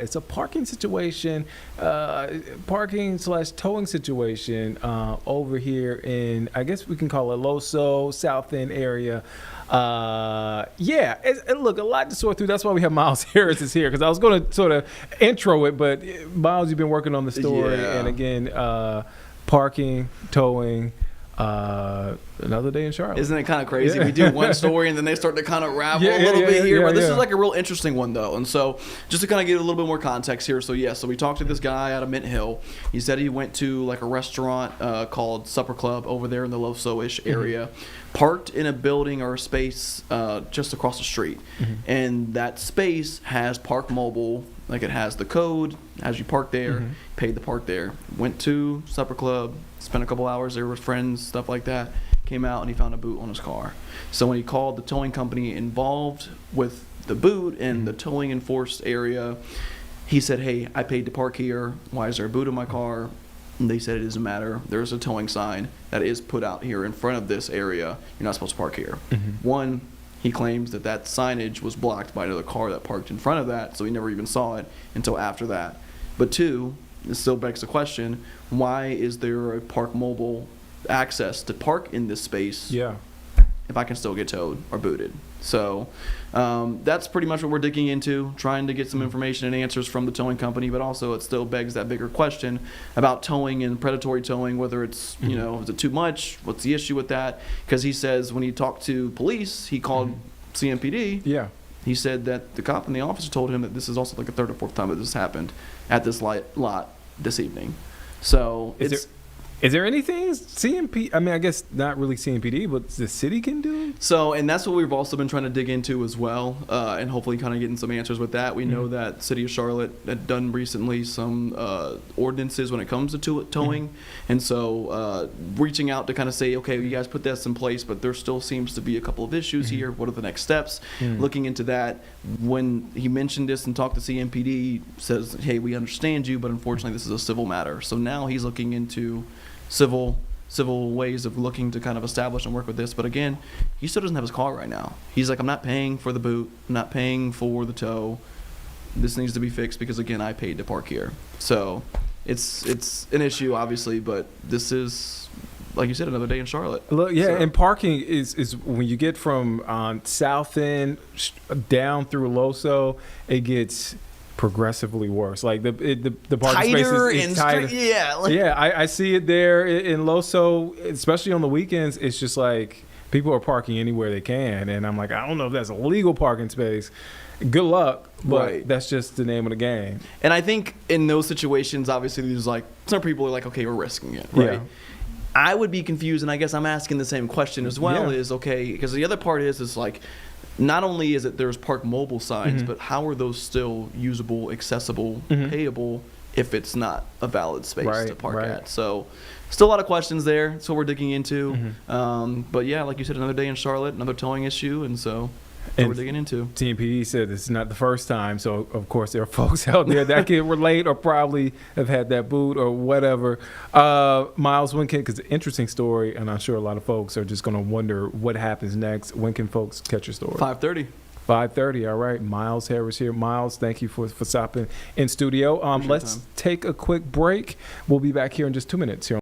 It's a parking situation, parking/towing situation over here in, I guess we can call it Loso, South End area. Look, a lot to sort through. That's why we have Myles Harris is here, because I was going to sort of intro it, but Myles, you've been working on the story, and again, parking, towing. Another day in Charlotte. Isn't it kind of crazy? We do one story and then they start to kind of ravel a little bit here. But this is like a real interesting one, though. And so just to kind of give a little bit more context here. So we talked to this guy out of Mint Hill. He said he went to like a restaurant called Supper Club over there in the Loso-ish area, parked in a building or a space just across the street. And that space has Park Mobile. Like, it has the code as you park there, paid the park there. Went to Supper Club, spent a couple hours there with friends, stuff like that. Came out and he found a boot on his car. So when he called the towing company involved with the boot and the towing enforced area, he said, "Hey, I paid to park here. Why is there a boot in my car?" And they said it doesn't matter. There's a towing sign that is put out here in front of this area. You're not supposed to park here. One, he claims that signage was blocked by another car that parked in front of that, so he never even saw it until after that. But two, it still begs the question, why is there a Park Mobile access to park in this space if I can still get towed or booted? So that's pretty much what we're digging into, trying to get some information and answers from the towing company, but also it still begs that bigger question about towing and predatory towing, whether it's, is it too much? What's the issue with that? Because he says when he talked to police, he called CMPD. He said that the cop and the officer told him that this is also like the third or fourth time that this happened at this lot this evening. So Is there anything CMP? I mean, I guess not really CMPD, but the city can do? So, and that's what we've also been trying to dig into as well, and hopefully kind of getting some answers with that. We know that City of Charlotte had done recently some ordinances when it comes to towing, and so reaching out to kind of say, okay, you guys put this in place, but there still seems to be a couple of issues here. What are the next steps? Looking into that. When he mentioned this and talked to CMPD, says, hey, we understand you, but unfortunately this is a civil matter. So now he's looking into civil ways of looking to kind of establish and work with this. But again, he still doesn't have his car right now. He's like, I'm not paying for the boot, I'm not paying for the tow. This needs to be fixed because, again, I paid to park here. So it's an issue, obviously, but this is, like you said, another day in Charlotte. Look, and parking is when you get from South End down through Loso, it gets progressively worse. Like the parking spaces is tighter. I see it there in Loso, especially on the weekends. It's just like people are parking anywhere they can, and I'm like, I don't know if that's a legal parking space. Good luck, but that's just the name of the game. And I think in those situations, obviously, there's like some people are like, okay, we're risking it, right? I would be confused, and I guess I'm asking the same question as well. Is okay, because the other part is like, not only is it there's Park Mobile signs, but how are those still usable, accessible, payable if it's not a valid space to park at? So still a lot of questions there. That's what we're digging into. But yeah, like you said, another day in Charlotte, another towing issue, and so that's what we're digging into. TMPD said this is not the first time, so of course there are folks out there that can relate or probably have had that boot or whatever. Myles, because interesting story, and I'm sure a lot of folks are just going to wonder what happens next. When can folks catch your story? 5:30. 5:30. All right. Myles Harris here. Myles, thank you for stopping in studio. Let's take a quick break. We'll be back here in just 2 minutes here.